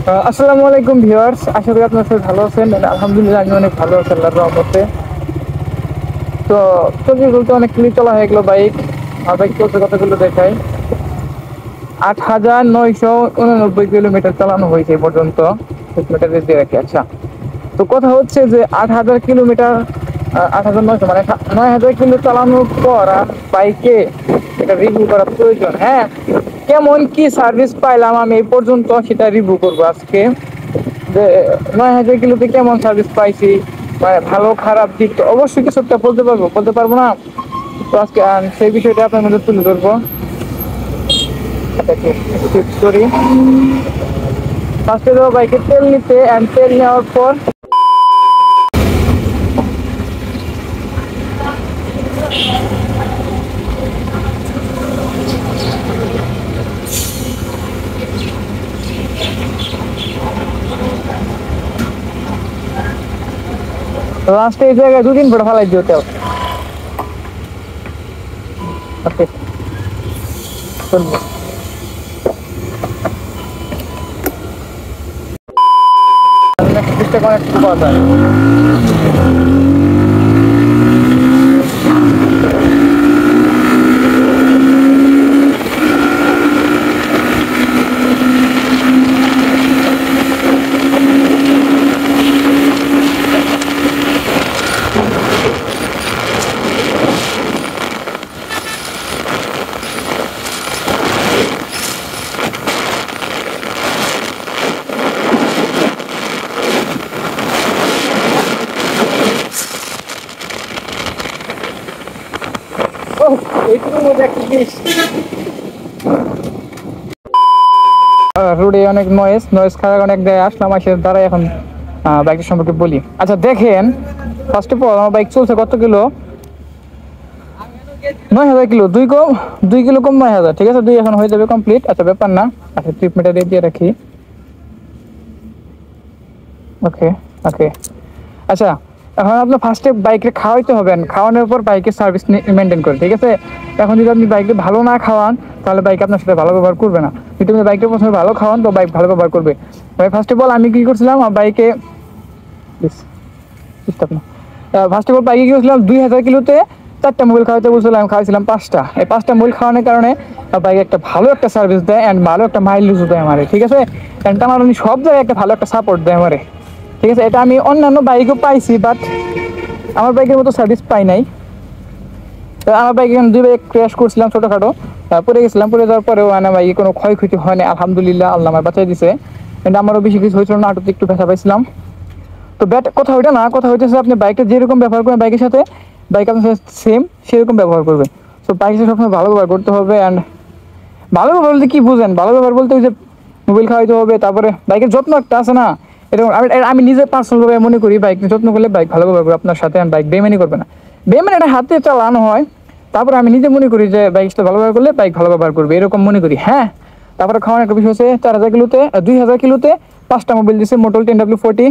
আসসালামু আলাইকুম ভিউয়ার্স, আশা করি আপনারা সবাই ভালো আছেন। আলহামদুলিল্লাহ আমি অনেক ভালো আছি আল্লাহর রহমতে। তো চলতে চলতে অনেক কিলো চলা হয়ে গেলো বাইক। আর বাইক চলতে কতগুলো দেখাই, 8,999 কিলোমিটার চালানো হয়েছে এই পর্যন্ত। কিলোমিটার দিয়ে রাখি। আচ্ছা, তো কথা হচ্ছে যে 8,000 কিলোমিটার, 8,900 মানে 9,000 কিলো চালানোর পর আর বাইকে এটা রিভিউ করা প্রয়োজন। হ্যাঁ, কেমন কি সার্ভিস পাইলাম আমি এই পর্যন্ত সেটা রিভিউ করবো আজকে। যে 9,000 কিলোতে কেমন সার্ভিস পাইছি, মানে ভালো খারাপ দিক তো অবশ্যই কিছু একটা বলতে পারবো না। তো আজকে সেই বিষয়টা আপনার মধ্যে তুলে ধরবো। করি ফার্স্টে দেবো বাইকে তেল নিতে, অ্যান্ড তেল নেওয়ার পর লাস্টে এই জায়গায় 2-3 ফুট ফালাই দিও তেল। ওকে, চলবে। চেষ্টা করেন একটু পাওয়া যায়। রোডে অনেক নয়েজ খারাপ, অনেক জায়গায় আসলাম, আসে দ্বারা এখন বাইকটা সম্পর্কে বলি। আচ্ছা দেখেন, ফার্স্ট অফ অল আমার বাইক চলছে কত কিলো, 9,000 কিলো। 2 কিলো কম 9,000, ঠিক আছে। 2 এখন হয়ে যাবে কমপ্লিট। আচ্ছা, ব্যাপার না। আচ্ছা, ট্রিপ মিটার দিয়ে রাখি। ওকে ওকে। আচ্ছা, এখন আপনার ফার্স্টে বাইকে খাওয়াইতে হবেন, খাওয়ানোর পর বাইকের সার্ভিস মেনটেন করে, ঠিক আছে। এখন যদি আপনি বাইকে ভালো না খাওয়ান তাহলে বাইক আপনার সাথে ভালো ব্যবহার করবে না। যদি আপনি বাইকটা প্রথমে ভালো খাওয়ান তো বাইক ভালো ব্যবহার করবে। ভাই ফার্স্ট অফ অল আমি কী করছিলাম, আমার বাইকে ফার্স্ট অফ অল বাইকে কী করছিলাম, 2,000 কিলোতে 4টা মোবাইল খাওয়াতে বলছিলাম, আমি খাওয়াইছিলাম 5টা। এই 5টা মোবাইল খাওয়ানোর কারণে বাইক একটা ভালো একটা সার্ভিস দেয়, অ্যান্ড ভালো একটা মাইলেজও দেয় আমারে, ঠিক আছে। অ্যান্ড টানাটানি সব জায়গায় একটা ভালো একটা সাপোর্ট দেয় আমারে, ঠিক আছে। এটা আমি অন্যান্য বাইকেও পাইছি, বাট আমার বাইকের মতো সার্ভিস পাই নাই। তো আমার বাইক এখানে 2 বাইক ক্র্যাশ করছিলাম ছোটোখাটো, পড়ে গেছিলাম। পড়ে যাওয়ার পরেও মানে বাইকে কোনো ক্ষয়ক্ষতি হয় না, আলহামদুলিল্লাহ, আল্লাহ আমার বাঁচাই দিছে। কিন্তু আমারও বেশি কিছু হয়েছিল না, হাঁটুতে একটু ব্যথা পাইছিলাম। তো কথা ওইটা না, কথা হইতেছে আপনি বাইকটা যেরকম ব্যবহার করবেন বাইকের সাথে, বাইক আপনার সাথে সেম সেরকম ব্যবহার করবে। সো বাইকের সাথে সবসময় ভালো ব্যবহার করতে হবে। অ্যান্ড ভালো ব্যবহার বলতে কী বুঝেন, ভালো ব্যবহার বলতে ওই যে মোবাইল খাওয়াইতে হবে, তারপরে বাইকের যত্ন একটা আছে না, এরকম আমি নিজে পার্সোনালভাবে মনে করি বাইক যত্ন করলে বাইক ভালো ব্যবহার করবে আপনার সাথে, বাইক বেমানি করবে না। বেমানি এটা হাতে চালানো হয়, তারপরে আমি নিজে মনে করি যে বাইকটা ভালো ব্যবহার করলে বাইক ভালো ব্যবহার করবে, এরকম মনে করি। হ্যাঁ, তারপরে খাওয়ানোর একটা বিষয় হচ্ছে 4,000 কিলোতে 2,000 কিলোতে 5টা মোবাইল দিচ্ছে মোটল 10W40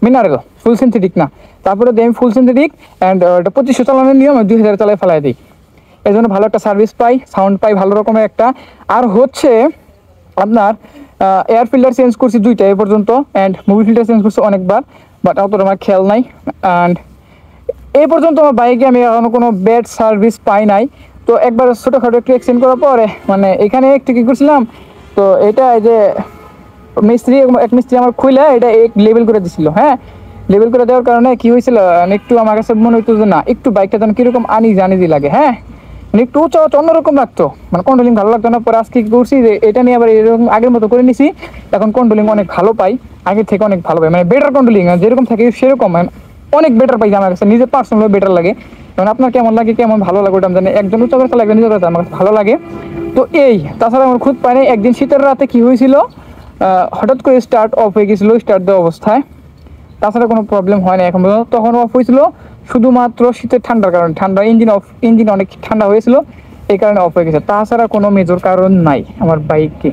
মিনারেল, ফুল সিনথেটিক না। তারপরে আমি ফুল সিনথেটিক অ্যান্ড এটা 2500 চালানোর নিয়ম 2,000 চালায় ফেলাই দিই। এই জন্য ভালো একটা সার্ভিস পাই, সাউন্ড পাই ভালো রকমের একটা। আর হচ্ছে আপনার এয়ার ফিল্টার চেঞ্জ করছি 2টা এ পর্যন্ত, অ্যান্ড মুভি ফিল্টার চেঞ্জ করছি অনেকবার, বাট অতটা আমার খেয়াল নাই। অ্যান্ড এই পর্যন্ত আমার বাইকে আমি এখনও কোনো ব্যাড সার্ভিস পাই নাই। তো একবার ছোটোখাটো একটু এক্সচেঞ্জ করার পরে মানে এখানে একটু কী করছিলাম, তো এটা এই যে এক মিস্ত্রি আমার খুলে এটা লেবেল করে দিছিল। হ্যাঁ, লেবেল করে দেওয়ার কারণে কী হয়েছিল, একটু আমার কাছে মনে হইতো যে না, একটু বাইকটা যেন কীরকম আনিজি লাগে। হ্যাঁ, মানে একটু উঁচা অন্যরকম লাগতো, মানে কন্ট্রোলিং ভালো লাগতো না। পরে আজকে কী করছি যে এটা নিয়ে আবার এরকম আগের মতো করে নিছি, এখন কন্ট্রোলিং অনেক ভালো পাই, আগের থেকে অনেক ভালো পাই, মানে বেটার কন্ট্রোলিং যেরকম থাকে সেরকম অনেক বেটার পাই আমার কাছে, নিজে পার্সোনালি বেটার লাগে। কারণ আপনার কেমন লাগে, কেমন ভালো লাগে ওটা আমি জানি, একজন উচ্চ করে চালাবে নিজের কাছে আমার কাছে ভালো লাগে। তো এই তাছাড়া আমার খুদ পাই নাই। একদিন শীতের রাতে কী হয়েছিল, হঠাৎ করে স্টার্ট অফ হয়ে গেছিলো স্টার্ট দেওয়া অবস্থায়, তাছাড়া কোনো প্রবলেম হয় না এখন পর্যন্ত। তখন অফ হয়েছিল শুধুমাত্র শীতের ঠান্ডার কারণে, ইঞ্জিন অনেক ঠান্ডা হয়েছিল, এই কারণে অফ হয়ে গেছে, তাছাড়া কোনো মেজর কারণ নাই আমার বাইকে।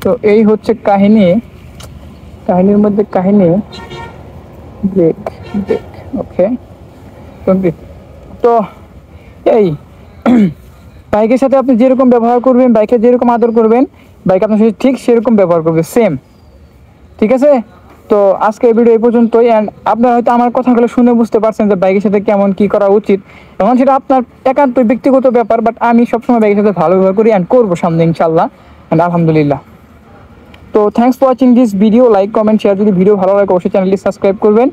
তো এই হচ্ছে কাহিনীর মধ্যে কাহিনী। Break break okay complete. তো এই বাইকের সাথে আপনি যেরকম ব্যবহার করবেন, বাইকে যেরকম আদর করবেন, বাইক আপনার সাথে ঠিক সেরকম ব্যবহার করবে, সেম। ঠিক আছে। তো আজকে এই ভিডিও এই পর্যন্তই। অ্যান্ড আপনারা হয়তো আমার কথাগুলো শুনে বুঝতে পারছেন যে বাইকের সাথে কেমন কি করা উচিত, এখন সেটা আপনার একান্ত ব্যক্তিগত ব্যাপার, বাট আমি সবসময় বাইকের সাথে ভালো ব্যবহার করি অ্যান্ড করবো সামনে ইনশাল্লাহ অ্যান্ড আলহামদুলিল্লাহ। তো thanks for watching this video, like comment share, যদি ভিডিও ভালো লাগে অবশ্যই চ্যানেলটি সাবস্ক্রাইব করবেন।